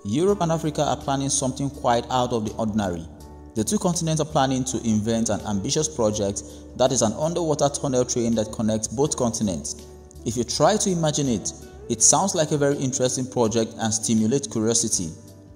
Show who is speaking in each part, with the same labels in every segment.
Speaker 1: Europe and Africa are planning something quite out of the ordinary. The two continents are planning to invent an ambitious project that is an underwater tunnel train that connects both continents. If you try to imagine it, it sounds like a very interesting project and stimulates curiosity.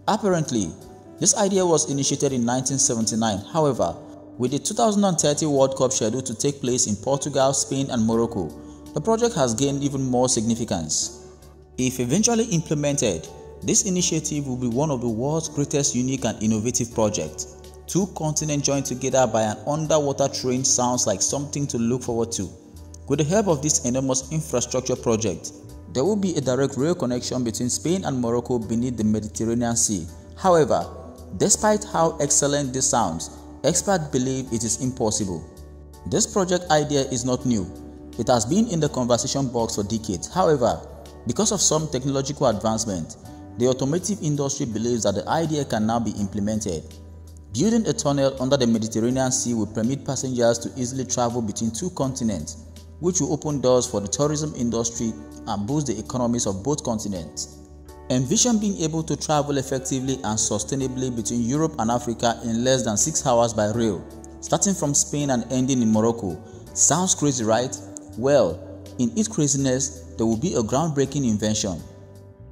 Speaker 1: Apparently, this idea was initiated in 1979. However, with the 2030 World Cup scheduled to take place in Portugal, Spain and Morocco, the project has gained even more significance. If eventually implemented, this initiative will be one of the world's greatest unique and innovative projects. Two continents joined together by an underwater train sounds like something to look forward to. With the help of this enormous infrastructure project, there will be a direct rail connection between Spain and Morocco beneath the Mediterranean Sea. However, despite how excellent this sounds, experts believe it is impossible. This project idea is not new. It has been in the conversation box for decades. However, because of some technological advancement, the automotive industry believes that the idea can now be implemented. Building a tunnel under the Mediterranean Sea will permit passengers to easily travel between two continents, which will open doors for the tourism industry and boost the economies of both continents. Envision being able to travel effectively and sustainably between Europe and Africa in less than 6 hours by rail, starting from Spain and ending in Morocco. Sounds crazy, right? Well, in its craziness, there will be a groundbreaking invention.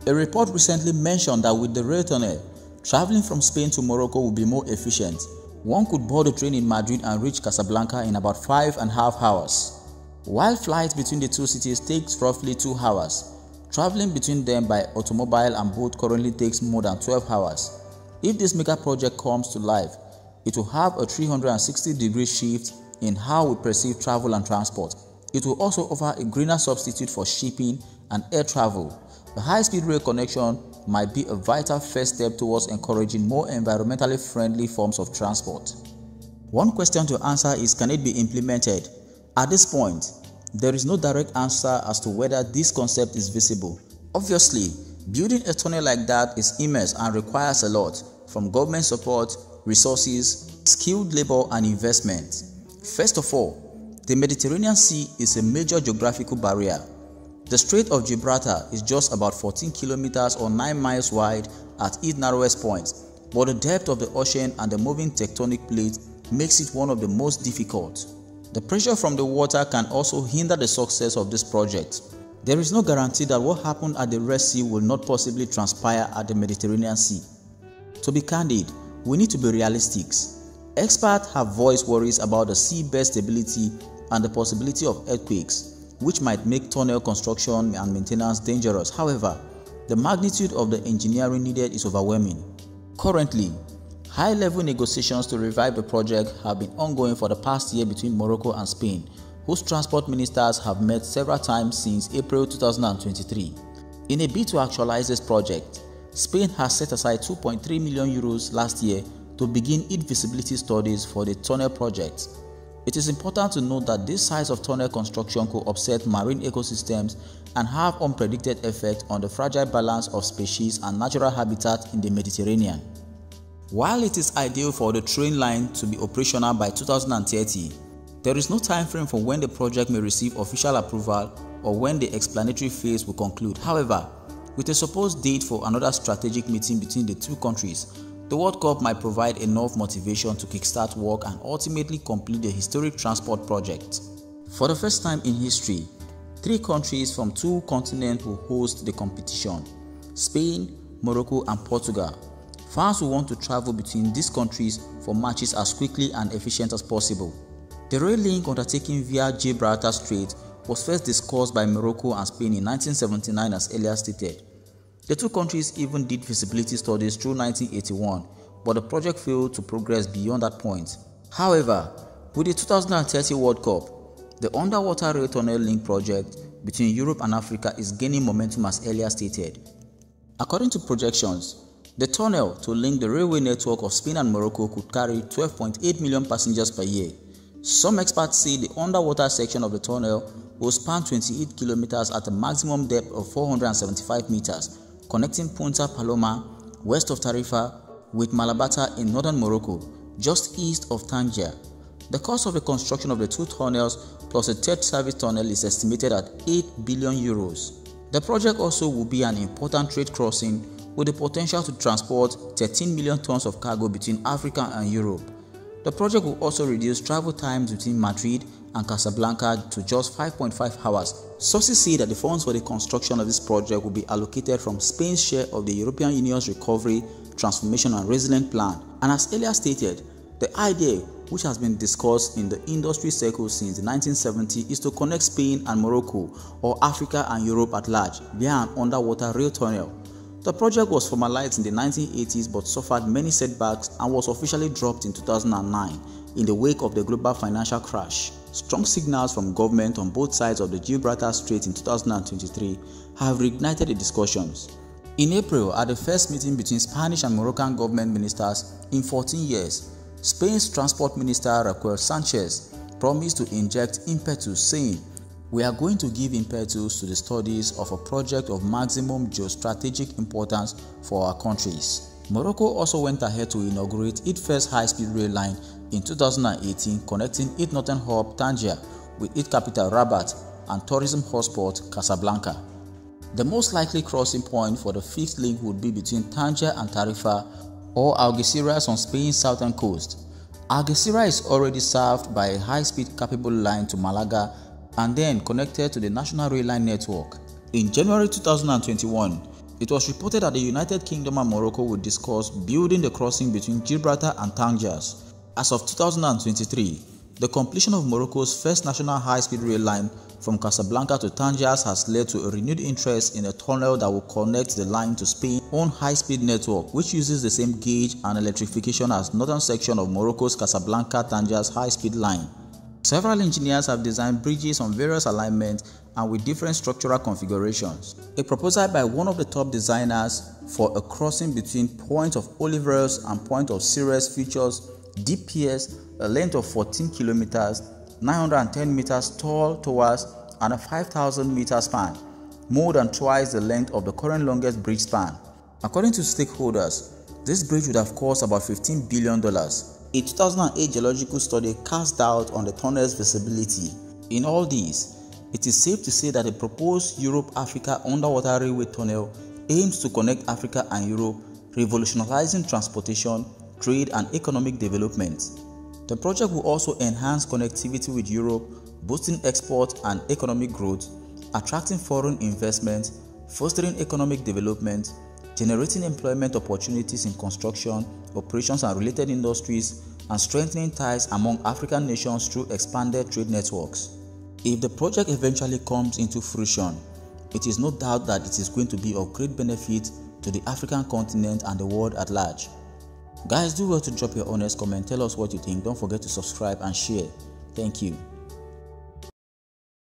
Speaker 1: A report recently mentioned that with the rail tunnel, traveling from Spain to Morocco will be more efficient. One could board a train in Madrid and reach Casablanca in about 5.5 hours. While flights between the two cities takes roughly 2 hours, traveling between them by automobile and boat currently takes more than 12 hours. If this mega project comes to life, it will have a 360-degree shift in how we perceive travel and transport. It will also offer a greener substitute for shipping and air travel. The high-speed rail connection might be a vital first step towards encouraging more environmentally friendly forms of transport. One question to answer is, can it be implemented? At this point, there is no direct answer as to whether this concept is visible. Obviously, building a tunnel like that is immense and requires a lot, from government support, resources, skilled labor and investment. First of all, the Mediterranean Sea is a major geographical barrier. The Strait of Gibraltar is just about 14 kilometers or 9 miles wide at its narrowest point, but the depth of the ocean and the moving tectonic plates makes it one of the most difficult. The pressure from the water can also hinder the success of this project. There is no guarantee that what happened at the Red Sea will not possibly transpire at the Mediterranean Sea. To be candid, we need to be realistic. Experts have voiced worries about the seabed stability and the possibility of earthquakes, which might make tunnel construction and maintenance dangerous. However, the magnitude of the engineering needed is overwhelming. Currently, high-level negotiations to revive the project have been ongoing for the past year between Morocco and Spain, whose transport ministers have met several times since April 2023. In a bid to actualize this project, Spain has set aside 2.3 million euros last year to begin its feasibility studies for the tunnel project. It is important to note that this size of tunnel construction could upset marine ecosystems and have unpredicted effects on the fragile balance of species and natural habitat in the Mediterranean. While it is ideal for the train line to be operational by 2030, there is no time frame for when the project may receive official approval or when the explanatory phase will conclude. However, with a supposed date for another strategic meeting between the two countries, the World Cup might provide enough motivation to kickstart work and ultimately complete the historic transport project. For the first time in history, 3 countries from 2 continents will host the competition: Spain, Morocco and Portugal. Fans will want to travel between these countries for matches as quickly and efficient as possible. The rail link undertaken via Gibraltar Strait was first discussed by Morocco and Spain in 1979 as earlier stated. The two countries even did feasibility studies through 1981, but the project failed to progress beyond that point. However, with the 2030 World Cup, the underwater rail tunnel link project between Europe and Africa is gaining momentum as earlier stated. According to projections, the tunnel to link the railway network of Spain and Morocco could carry 12.8 million passengers per year. Some experts say the underwater section of the tunnel will span 28 kilometers at a maximum depth of 475 meters, connecting Punta Paloma, west of Tarifa, with Malabata in northern Morocco, just east of Tangier. The cost of the construction of the 2 tunnels plus a third service tunnel is estimated at 8 billion euros. The project also will be an important trade crossing, with the potential to transport 13 million tons of cargo between Africa and Europe. The project will also reduce travel times between Madrid and Casablanca to just 5.5 hours. Sources say that the funds for the construction of this project will be allocated from Spain's share of the European Union's Recovery, Transformation and Resilience Plan. And as earlier stated, the idea, which has been discussed in the industry circles since the 1970s, is to connect Spain and Morocco, or Africa and Europe at large, via an underwater rail tunnel. The project was formalized in the 1980s but suffered many setbacks and was officially dropped in 2009 in the wake of the global financial crash. Strong signals from government on both sides of the Gibraltar Strait in 2023 have reignited the discussions. In April, at the first meeting between Spanish and Moroccan government ministers in 14 years, Spain's Transport Minister Raquel Sanchez promised to inject impetus, saying, "We are going to give impetus to the studies of a project of maximum geostrategic importance for our countries." Morocco also went ahead to inaugurate its first high-speed rail line in 2018, connecting its northern hub Tangier with its capital Rabat and tourism hotspot Casablanca. The most likely crossing point for the fifth link would be between Tangier and Tarifa, or Algeciras on Spain's southern coast. Algeciras is already served by a high-speed capable line to Malaga and then connected to the national rail line network. In January 2021, it was reported that the United Kingdom and Morocco would discuss building the crossing between Gibraltar and Tangier. As of 2023, the completion of Morocco's first national high-speed rail line from Casablanca to Tangier has led to a renewed interest in a tunnel that will connect the line to Spain's own high-speed network, which uses the same gauge and electrification as northern section of Morocco's Casablanca-Tangier high-speed line. Several engineers have designed bridges on various alignments and with different structural configurations. A proposal by one of the top designers for a crossing between Point of Oliveros and Point of Ceres features deep piers, a length of 14 kilometers, 910 meters tall towers, and a 5,000 meter span, more than twice the length of the current longest bridge span. According to stakeholders, this bridge would have cost about $15 billion. A 2008 geological study cast doubt on the tunnel's visibility. In all this, it is safe to say that the proposed Europe-Africa underwater railway tunnel aims to connect Africa and Europe, revolutionizing transportation, trade and economic development. The project will also enhance connectivity with Europe, boosting export and economic growth, attracting foreign investment, fostering economic development, generating employment opportunities in construction, operations and related industries, and strengthening ties among African nations through expanded trade networks. If the project eventually comes into fruition, it is no doubt that it is going to be of great benefit to the African continent and the world at large. Guys, do well to drop your honest comment, tell us what you think, don't forget to subscribe and share. Thank you.